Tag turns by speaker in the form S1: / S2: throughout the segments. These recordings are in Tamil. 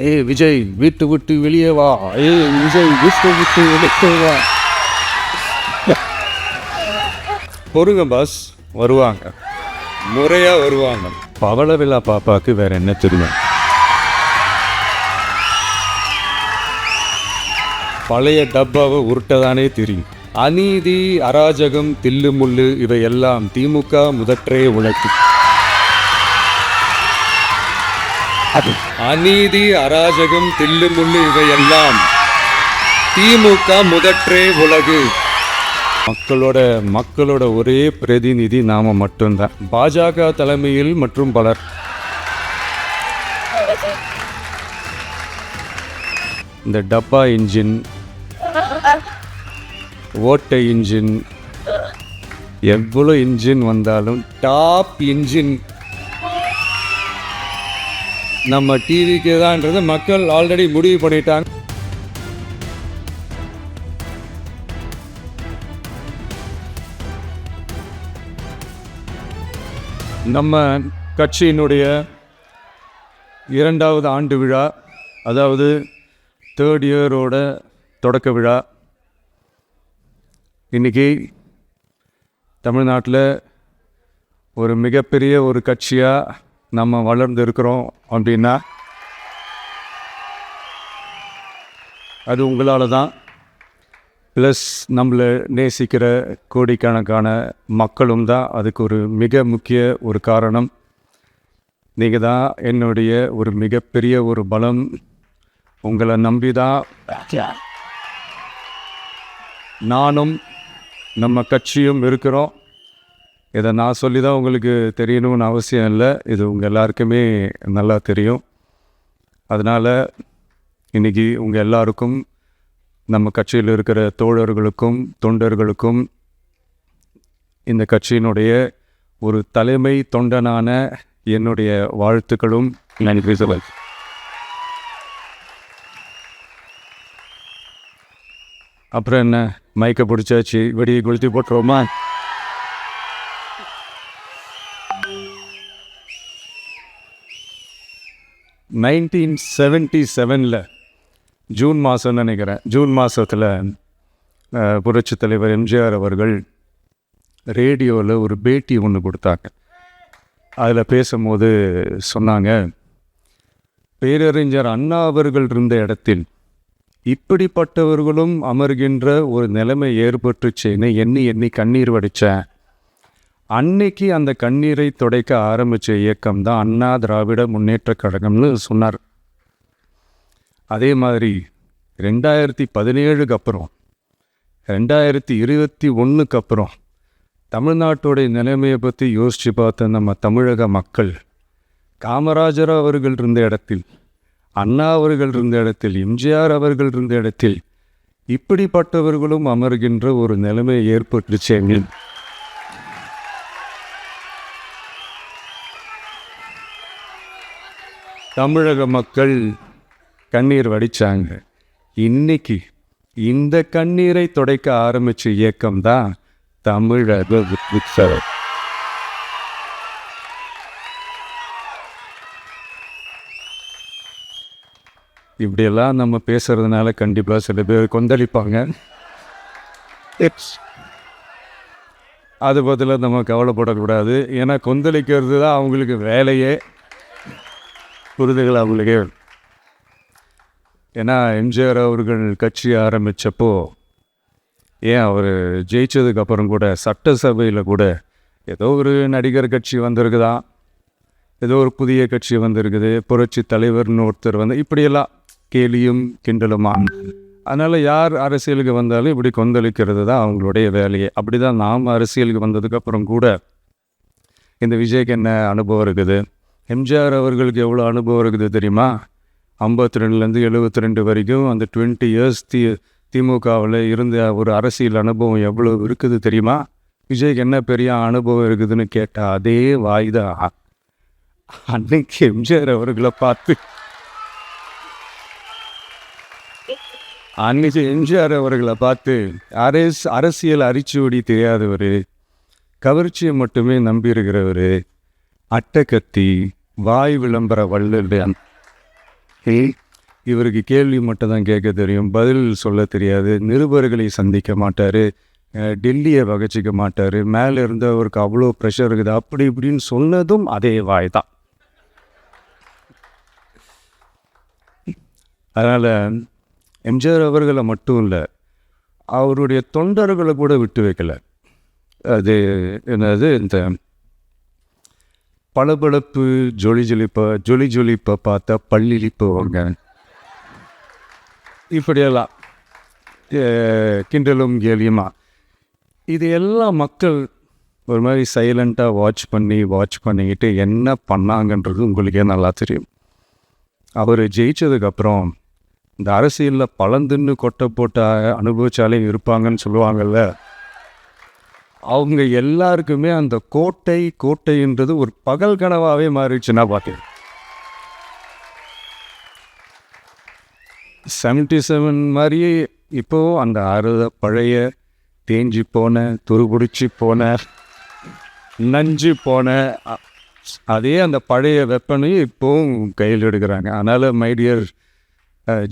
S1: ஏய் விஜய் வீட்டு விட்டு வெளியே வா, ஏய் விஜய் வீட்டு விட்டு வெளியே வா. பொறுங்க பாஸ், வருவாங்க, முறையா வருவாங்க. பவள விழா பாப்பாவுக்கு வேற என்ன தெரியும்? பழைய டப்பாவை உருட்டதானே தெரியும். அநீதி, அராஜகம், தில்லுமுள்ளு இவையெல்லாம் திமுக முதற்றே உழைக்கும். அநீதி, அராஜகம், தில்லுமுள்ளு இவையெல்லாம் திமுக முதற்றே உலகு. மக்களோட ஒரே பிரதிநிதி நாம மட்டும்தான். பாஜக தலைமையில் மற்றும் பலர் இந்த டப்பா இன்ஜின், ஓட்டை இன்ஜின், எவ்வளோ இன்ஜின் வந்தாலும் டாப் இன்ஜின் நம்ம டிவிக்கு தான்ன்றது மக்கள் ஆல்ரெடி முடிவு பண்ணிட்டாங்க. நம்ம கட்சியினுடைய 2வது ஆண்டு விழா, அதாவது 3rd இயரோட தொடக்க விழா இன்றைக்கி தமிழ்நாட்டில் ஒரு மிகப்பெரிய ஒரு கட்சியாக நம்ம வளர்ந்து இருக்கிறோம் அப்படின்னா அது உங்களால் தான். ப்ளஸ் நம்மளை நேசிக்கிற கோடிக்கணக்கான மக்களும் தான் அதுக்கு ஒரு மிக முக்கிய ஒரு காரணம். நீங்கள் தான் என்னுடைய ஒரு மிகப்பெரிய ஒரு பலம். உங்களை நம்பி தான் நானும் நம்ம கட்சியும் இருக்கிறோம். இதை நான் சொல்லி தான் உங்களுக்கு தெரியணும்னு அவசியம் இல்லை, இது உங்கள் எல்லாருக்குமே நல்லா தெரியும். அதனால் இன்றைக்கி உங்கள் எல்லாருக்கும், நம்ம கட்சியில் இருக்கிற தோழர்களுக்கும் தொண்டர்களுக்கும், இந்த கட்சியினுடைய ஒரு தலைமை தொண்டனான என்னுடைய வாழ்த்துக்களும் நன்றி சொல்ல. அப்புறம் என்ன, மைக்கை பிடிச்சாச்சு, வெடியை கொளுத்தி போட்டுருவோமா? (1977) ஜூன் மாதம்னு நினைக்கிறேன். ஜூன் மாதத்தில் புரட்சி தலைவர் எம்ஜிஆர் அவர்கள் ரேடியோவில் ஒரு பேட்டி ஒன்று கொடுத்தாங்க. அதில் பேசும்போது சொன்னாங்க, பேரறிஞர் அண்ணா அவர்கள் இருந்த இடத்தில் இப்படிப்பட்டவர்களும் அமர்கின்ற ஒரு நிலைமை ஏற்பட்டுச்சேன்னு எண்ணி எண்ணி கண்ணீர் வடித்தேன். அன்னைக்கு அந்த கண்ணீரை துடைக்க ஆரம்பித்த இயக்கம் தான் அண்ணா திராவிட முன்னேற்றக் கழகம்னு சொன்னார். அதே மாதிரி 2017 அப்புறம் 2021 அப்புறம் தமிழ்நாட்டுடைய நிலைமையை பற்றி யோசித்து பார்த்த நம்ம தமிழக மக்கள், காமராஜர் அவர்கள் இருந்த இடத்தில், அண்ணா அவர்கள் இருந்த இடத்தில், எம்ஜிஆர் அவர்கள் இருந்த இடத்தில் இப்படிப்பட்டவர்களும் அமர்கின்ற ஒரு நிலைமை ஏற்பட்டுச்சேன்னு தமிழக மக்கள் கண்ணீர் வடித்தாங்க. இன்னைக்கு இந்த கண்ணீரை துடைக்க ஆரம்பித்த இயக்கம்தான் தமிழக உற்சவம். இப்படியெல்லாம் நம்ம பேசுறதுனால கண்டிப்பாக சில பேர் கொந்தளிப்பாங்க. அது பதிலாக நம்ம கவலைப்படக்கூடாது. ஏன்னா கொந்தளிக்கிறது தான் அவங்களுக்கு வேலையே, புரிதுகள் அவங்களுக்கே. ஏன்னா எம்ஜிஆர் அவர்கள் கட்சி ஆரம்பித்தப்போ, ஏன் அவர் ஜெயிச்சதுக்கப்புறம் கூட சட்டசபையில் கூட ஏதோ ஒரு நடிகர் கட்சி வந்திருக்குதான், ஏதோ ஒரு புதிய கட்சி வந்திருக்குது, புரட்சி தலைவர்னு ஒருத்தர் வந்து, இப்படியெல்லாம் கேலியும் கிண்டலுமா. அதனால் யார் அரசியலுக்கு வந்தாலும் இப்படி கொந்தளிக்கிறது தான் அவங்களுடைய வேலையே. அப்படி தான் நாம் அரசியலுக்கு வந்ததுக்கப்புறம் கூட இந்த விஜய்க்கு என்ன அனுபவம் இருக்குது, எம்ஜிஆர் அவர்களுக்கு எவ்வளோ அனுபவம் இருக்குது தெரியுமா? 52லேருந்து 72 வரைக்கும் அந்த 20 இயர்ஸ் திமுகவில் இருந்த ஒரு அரசியல் அனுபவம் எவ்வளோ இருக்குது தெரியுமா? விஜய்க்கு என்ன பெரிய அனுபவம் இருக்குதுன்னு கேட்டால் அதே வாய் தான் அன்னைக்கு எம்ஜிஆர் அவர்களை பார்த்து, அன்னைக்கு எம்ஜிஆர் அவர்களை பார்த்து அரசியல் அரிச்சுவடி தெரியாதவர், கவர்ச்சியை மட்டுமே நம்பியிருக்கிறவர், அட்டை கத்தி, வாய் விளம்பர வள்ளல், இவருக்கு கேள்வி மட்டும் தான் கேட்க தெரியும், பதில் சொல்ல தெரியாது, நிருபர்களை சந்திக்க மாட்டார், டெல்லியை வகச்சிக்க மாட்டார், மேலே இருந்து அவருக்கு அவ்வளோ ப்ரெஷர் இருக்குது அப்படி இப்படின்னு சொன்னதும் அதே வாய் தான். அதனால் எம்ஜிஆர் அவர்களை மட்டும் இல்லை, அவருடைய தொண்டர்களை கூட விட்டு வைக்கலை. அது என்னது, இந்த பளபளப்பு ஜொலி ஜொலிப்பை பார்த்தா பள்ளிழிப்புவாங்க, இப்படியெல்லாம் கிண்டலும் கேலியுமா. இது எல்லாம் மக்கள் ஒரு மாதிரி சைலண்ட்டாக வாட்ச் பண்ணிக்கிட்டு என்ன பண்ணாங்கன்றது உங்களுக்கே நல்லா தெரியும். அவர் ஜெயித்ததுக்கப்புறம் இந்த அரசியலில் பழந்துன்னு கொட்டை போட்ட அனுபவிச்சாலே இருப்பாங்கன்னு சொல்லுவாங்கள்ல, அவங்க எல்லாருக்குமே அந்த கோட்டைன்றது ஒரு பகல் கனவாகவே மாறிடுச்சுன்னா பார்த்தேன். 77 மாதிரியே இப்போது அந்த பழைய தேஞ்சி போன, துருபிடிச்சி போன, நஞ்சு போன அதே அந்த பழைய வெப்பனையும் இப்போவும் கையில் எடுக்கிறாங்க. அதனால் மை டியர்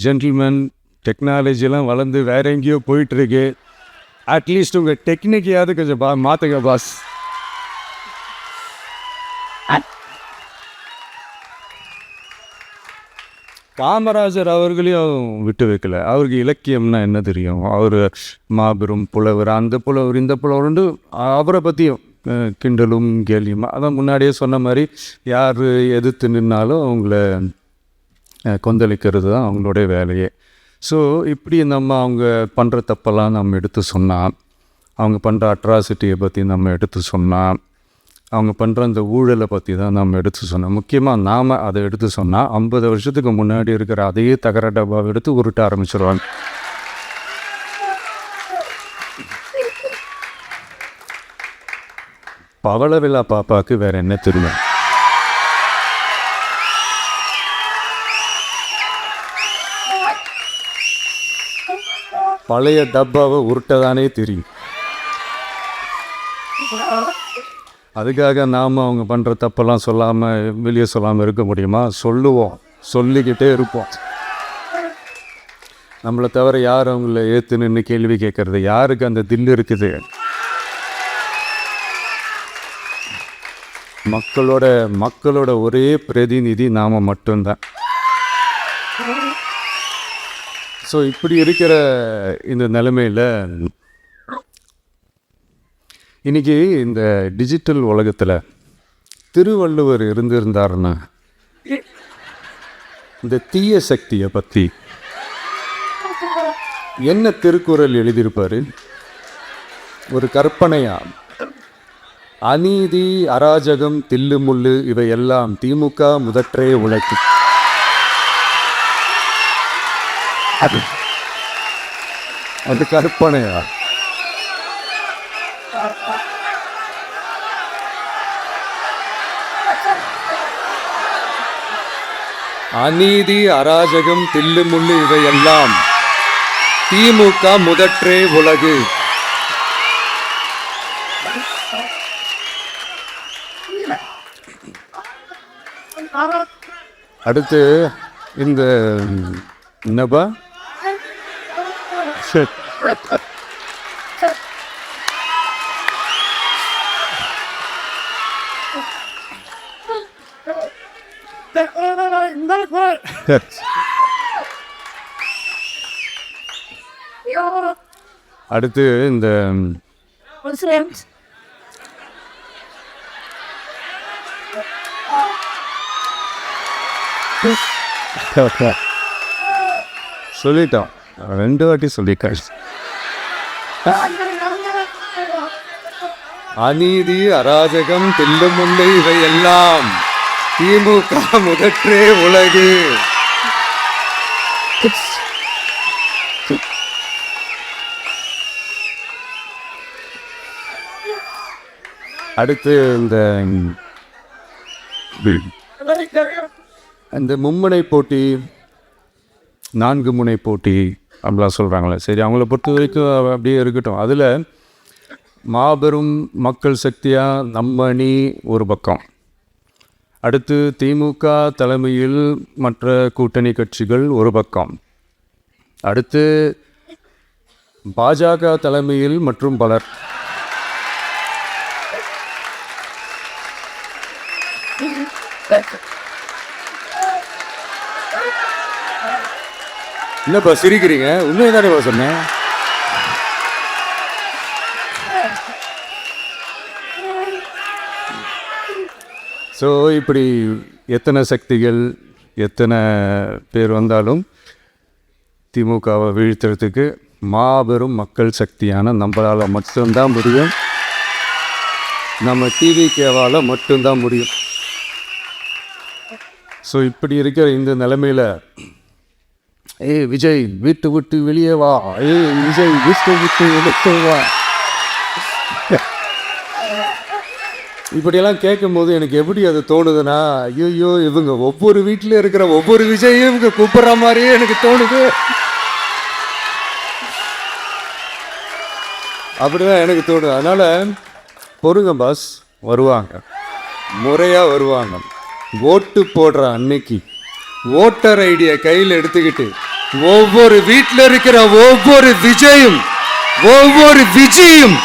S1: ஜென்டில்மேன், டெக்னாலஜிலாம் வளர்ந்து வேறு எங்கேயோ போயிட்டுருக்கு, அட்லீஸ்ட் உங்கள் டெக்னிக்கையாவது கொஞ்சம் மாற்றுங்க பாஸ். காமராஜர் அவர்களையும் விட்டு வைக்கல. அவருக்கு இலக்கியம்னா என்ன தெரியும், அவர் மாபெரும் புலவர், அந்த புலவர் இந்த புலவருண்டு அவரை பற்றியும் கிண்டலும் கேலியுமா. அதான் முன்னாடியே சொன்ன மாதிரி யார் எதிர்த்து நின்னாலும் அவங்கள கொந்தளிக்கிறது தான் அவங்களுடைய வேலையே. ஸோ இப்படி அவங்க பண்ணுற தப்பெல்லாம் நம்ம எடுத்து சொன்னால், அவங்க பண்ணுற அட்ராசிட்டியை பற்றி நம்ம எடுத்து சொன்னால், அவங்க பண்ணுற அந்த ஊழலை பற்றி தான் நம்ம எடுத்து சொன்னோம். முக்கியமாக நாம் அதை எடுத்து சொன்னால் 50 வருஷத்துக்கு முன்னாடி இருக்கிற அதே தகர டப்பாவை எடுத்து உருட்ட ஆரம்பிச்சிடுவாங்க. பவள விழா பாப்பாவுக்கு வேறு என்ன தெரியும்? பழைய டப்பாவை உருட்டதானே தெரியும். அதுக்காக நாம் அவங்க பண்ணுற தப்பெல்லாம் வெளியே சொல்லாமல் இருக்க முடியுமா? சொல்லுவோம், சொல்லிக்கிட்டே இருப்போம். நம்மளை தவிர யார் அவங்கள ஏற்று நின்று கேள்வி கேட்கறது? யாருக்கு அந்த தில் இருக்குது? மக்களோட ஒரே பிரதிநிதி நாம் மட்டும்தான். ஸோ இப்படி இருக்கிற இந்த நிலைமையில் இன்றைக்கி இந்த டிஜிட்டல் உலகத்தில் திருவள்ளுவர் இருந்திருந்தாருன்னா இந்த தீய சக்தியை பற்றி என்ன திருக்குறள் எழுதியிருப்பார்? ஒரு கற்பனையா, அநீதி, அராஜகம், தில்லுமுள்ளு இவையெல்லாம் திமுக முதற்றே உழைக்கும். அது கற்பனையா? அநீதி, அராஜகம், தில்லுமுள்ளு இவையெல்லாம் திமுக முதற்றே உலகு. அடுத்து இந்த என்னப்பா அடுத்து இந்த சொல்லிட்டோம், 2 வாட்டி சொல்லிட்டாரு. அநீதி, அராஜகம், தில்லுமுள்ளு இவையெல்லாம் திமுக முதற்றே உலகு. அடுத்து இந்த மும்முனை போட்டி, 4 முனை போட்டி அப்படிலாம் சொல்கிறாங்களே, சரி அவங்கள பொறுத்த வரைக்கும் அப்படியே இருக்கட்டும். அதில் மாபெரும் மக்கள் சக்தியாக நம்ம அணி ஒரு பக்கம், அடுத்து திமுக தலைமையில் மற்ற கூட்டணி கட்சிகள் ஒரு பக்கம், அடுத்து பாஜக தலைமையில் மற்றும் பலர். என்னப்பா சிரிக்கிறீங்க? உண்மைதானே சொன்னேன். ஸோ இப்படி எத்தனை சக்திகள் எத்தனை பேர் வந்தாலும் திமுகவை வீழ்த்துறதுக்கு மாபெரும் மக்கள் சக்தியான நம்மளால் மட்டும்தான் முடியும். நம்ம டிவிகேவால் மட்டும்தான் முடியும். ஸோ இப்படி இருக்கிற இந்த நிலைமையில் விஜய் வீட்டு விட்டு வெளியே வா, விஜய் வீட்டு விட்டு வெளியே வா, இப்படியெல்லாம் கேட்கும்போது எனக்கு எப்படி அது தோணுதுன்னா, ஐயோ இவங்க ஒவ்வொரு வீட்டில் இருக்கிற ஒவ்வொரு விஜயும் இவங்க கூப்பிட்ற மாதிரியே எனக்கு தோணுது. அப்படிதான் எனக்கு தோணுது. அதனால் பொறுங்க பாஸ், வருவாங்க, முறையாக வருவாங்க. ஓட்டு போடுற அன்னைக்கு ஓட்டர் ஐடியை கையில் எடுத்துக்கிட்டு ஒவ்வொரு வீட்டில் இருக்கிற ஒவ்வொரு விஜயும் ஒவ்வொரு விஜயும்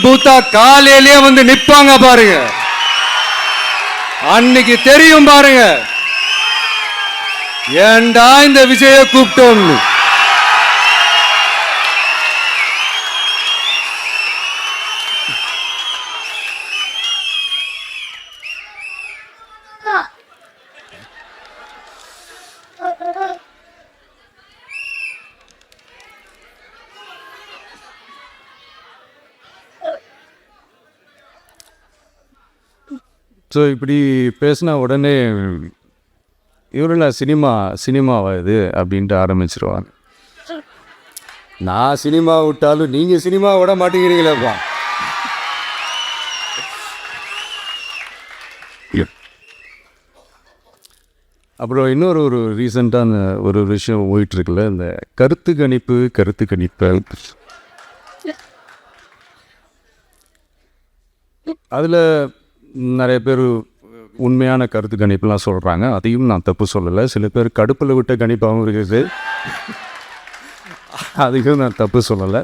S1: பூத்தா காலையிலே வந்து நிப்பாங்க பாருங்க. அன்னைக்கு தெரியும் பாருங்க, ஏண்டா இந்த விஜய கூப்பிட்டோம்னு. ஸோ இப்படி பேசினா உடனே இவரெல்லாம் சினிமாவா இது அப்படின்ட்டு ஆரம்பிச்சிருவாங்க. நான் சினிமா விட்டாலும் நீங்கள் சினிமா விட மாட்டேங்கிறீங்களேப்பா. அப்புறம் இன்னொரு ரீசெண்டான ஒரு விஷயம் போயிட்டுருக்குல்ல, இந்த கருத்து கணிப்பு அதில் நிறைய பேர் உண்மையான கருத்து கணிப்புலாம் சொல்கிறாங்க. அதையும் நான் தப்பு சொல்லலை. சில பேர் கடுப்பில் விட்ட கணிப்பாகவும் இருக்குது, அதையும் நான் தப்பு சொல்லலை.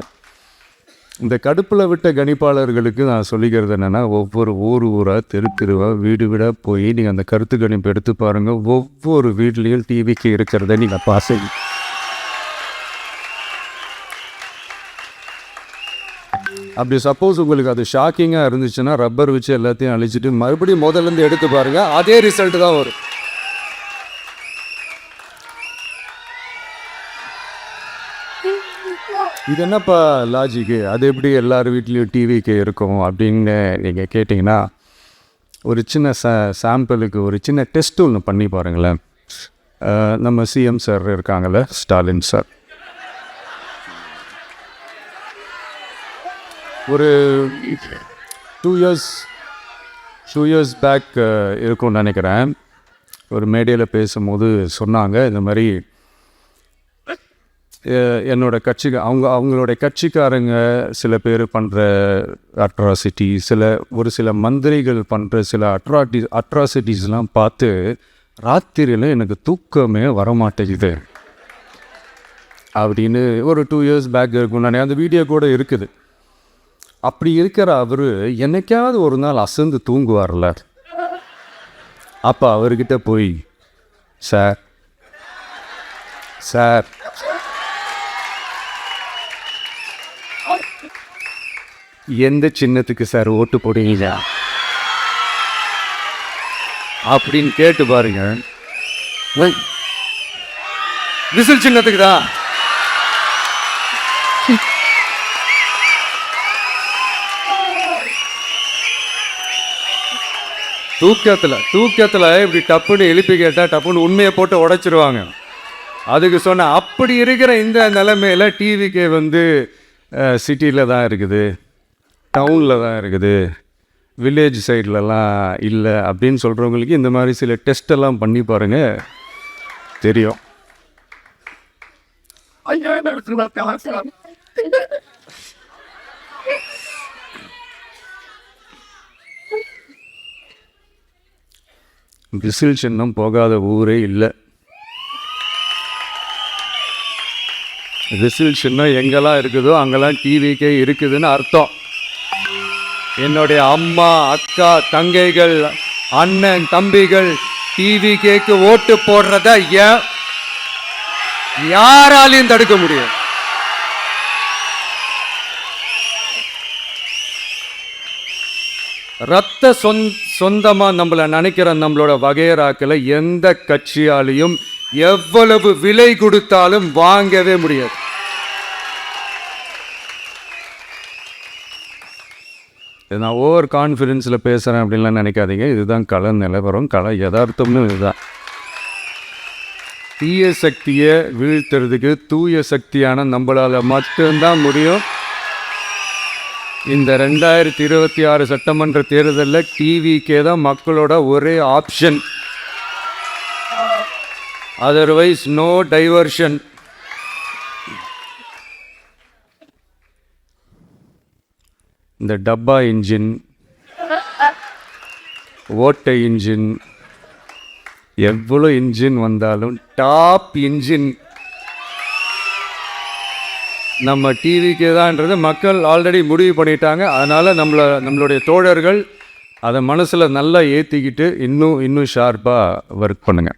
S1: இந்த கடுப்பில் விட்ட கணிப்பாளர்களுக்கு நான் சொல்லிக்கிறது என்னென்னா, ஒவ்வொரு ஊராக தெருவாக வீடாக போய் நீங்கள் அந்த கருத்து கணிப்பு எடுத்து பாருங்கள். ஒவ்வொரு வீட்லேயும் டிவிக்கு இருக்கிறத நீங்கள் பாசை. அப்படி சப்போஸ் உங்களுக்கு அது ஷாக்கிங்காக இருந்துச்சுன்னா ரப்பர் வச்சு எல்லாத்தையும் அழிச்சிட்டு மறுபடியும் முதல்லேருந்து எடுத்து பாருங்கள், அதே ரிசல்ட் தான் வரும். இது என்னப்பா லாஜிக்கு, அது எப்படி எல்லார் வீட்லேயும் டிவிக்கு இருக்கும் அப்படின்னு நீங்கள் கேட்டிங்கன்னா, ஒரு சின்ன சாம்பிளுக்கு ஒரு சின்ன டெஸ்ட் ஒன்று பண்ணி பாருங்களேன். நம்ம சிஎம் சார் இருக்காங்கள்ல, ஸ்டாலின் சார், ஒரு 2 இயர்ஸ் பேக் இருக்கும்னு நினைக்கிறேன், ஒரு மேடையில் பேசும்போது சொன்னாங்க, இந்த மாதிரி என்னோடய கட்சிக்கு அவங்களுடைய கட்சிக்காரங்க சில பேர் பண்ணுற அட்ராசிட்டி, ஒரு சில மந்திரிகள் பண்ணுற சில அட்ராசிட்டிஸ்லாம் பார்த்து ராத்திரியில் எனக்கு தூக்கமே வரமாட்டேங்குது அப்படின்னு ஒரு 2 இயர்ஸ் பேக் இருக்கும். நான் அந்த வீடியோ கூட இருக்குது. அப்படி இருக்கிற அவர் என்னைக்காவது ஒரு நாள் அசந்து தூங்குவார்ல, அப்போ அவர்கிட்ட போய், சார் எந்த சின்னத்துக்கு சார் ஓட்டு போடுவீங்க அப்படின்னு கேட்டு பாருங்க. விசில் சின்னத்துக்கு தான். தூக்கத்தில் இப்படி டப்புன்னு எழுப்பி கேட்டால் டப்புன்னு உண்மையை போட்டு உடைச்சிருவாங்க. அதுக்கு சொன்ன அப்படி இருக்கிற இந்த நிலைமையில் டிவிக்கு வந்து சிட்டியில் தான் இருக்குது, டவுனில் தான் இருக்குது, வில்லேஜ் சைட்லலாம் இல்லை அப்படின்னு சொல்கிறவங்களுக்கு இந்த மாதிரி சில டெஸ்டெல்லாம் பண்ணி பாருங்கள், தெரியும். விசில் சின்னம் போகாத ஊரே இல்லை. விசில் சின்னம் எங்கெல்லாம் இருக்குதோ அங்கெல்லாம் டிவிக்கே இருக்குதுன்னு அர்த்தம். என்னுடைய அம்மா, அக்கா, தங்கைகள், அண்ணன், தம்பிகள் டிவிக்கேக்கு ஓட்டு போடுறத யாராலையும் தடுக்க முடியும். ரத்த சொந்தமா நம்மளை நினைக்கிற நம்மளோட வகையராக்களை எந்த கட்சியாலையும் எவ்வளவு விலை கொடுத்தாலும் வாங்கவே முடியாது. நான் ஓவர் கான்ஃபிடென்ஸில் பேசுகிறேன் அப்படின்லாம் நினைக்காதீங்க. இதுதான் கள நிலவரம், கள யதார்த்தம்னு இதுதான். தீய சக்தியை வீழ்த்துறதுக்கு தூய சக்தியான நம்மளால் மட்டும்தான் முடியும். இந்த 2026 சட்டமன்ற தேர்தலில் டிவிக்கே தான் மக்களோட ஒரே ஆப்ஷன். Otherwise no diversion. இந்த டப்பா இன்ஜின், ஓட்டை இன்ஜின், எவ்வளோ இன்ஜின் வந்தாலும் டாப் இன்ஜின் நம்ம டிவிக்கே தான்ன்றது மக்கள் ஆல்ரெடி முடிவு பண்ணிட்டாங்க. அதனால் நம்மளுடைய தோழர்கள் அதை மனசில் நல்லா ஏற்றிக்கிட்டு இன்னும் ஷார்ப்பாக ஒர்க் பண்ணுங்க.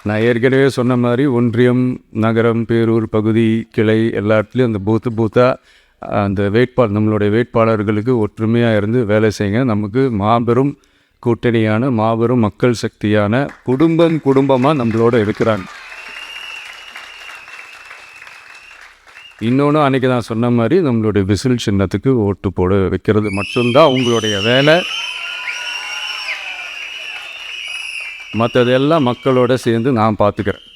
S1: நான் ஏற்கனவே சொன்ன மாதிரி ஒன்றியம், நகரம், பேரூர், பகுதி, கிளை எல்லா இடத்துலையும் அந்த பூத்தாக அந்த நம்மளுடைய வேட்பாளர்களுக்கு ஒற்றுமையாக இருந்து வேலை செய்யுங்க. நமக்கு மாபெரும் கூட்டணியான மாபெரும் மக்கள் சக்தியான குடும்பமாக நம்மளோட இருக்கிறாங்க. இன்னொன்று அன்றைக்கி நான் சொன்ன மாதிரி நம்மளுடைய விசில் சின்னத்துக்கு ஓட்டு போட வைக்கிறது மட்டும்தான் உங்களுடைய வேலை. மற்றதெல்லாம் மக்களோட சேர்ந்து நான் பார்த்துக்கிறேன்.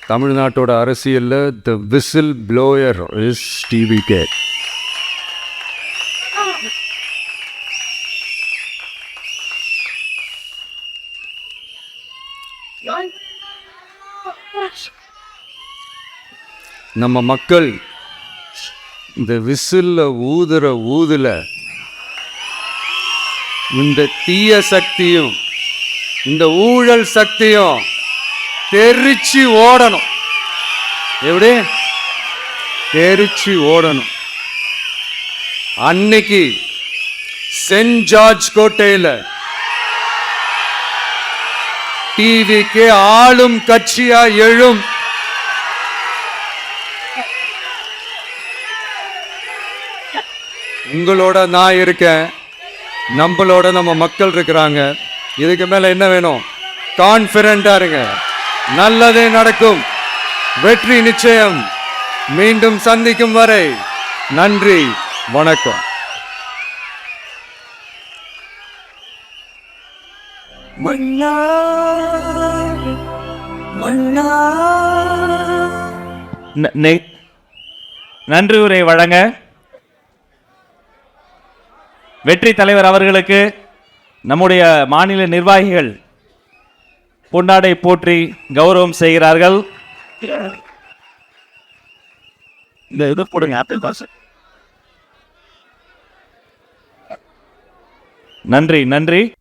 S1: தமிழ்நாட்டோட அரசியலில் த விசில் ப்ளோயர் இஸ் டிவிகே. நம்ம மக்கள் இந்த விசில்ல ஊதுல இந்த தீய சக்தியும் இந்த ஊழல் சக்தியும் தெரிச்சு ஓடணும். எப்படி தெரிச்சு ஓடணும்? அன்னைக்கு சென்ட் ஜார்ஜ் கோட்டையில் டிவிக்கு ஆளும் கட்சியா எழும். உங்களோட நான் இருக்கேன், நம்மளோட நம்ம மக்கள் இருக்கிறாங்க. இதுக்கு மேல என்ன வேணும்? கான்ஃபிடென்ட்டா இருங்க, நல்லதே நடக்கும், வெற்றி நிச்சயம். மீண்டும் சந்திக்கும் வரை நன்றி, வணக்கம்.
S2: நன்றி உரை வழங்க வெற்றி தலைவர் அவர்களுக்கு நம்முடைய மாநில நிர்வாகிகள் பொன்னாடை போற்றி கௌரவம் செய்கிறார்கள். இந்த இது போடுங்க. நன்றி.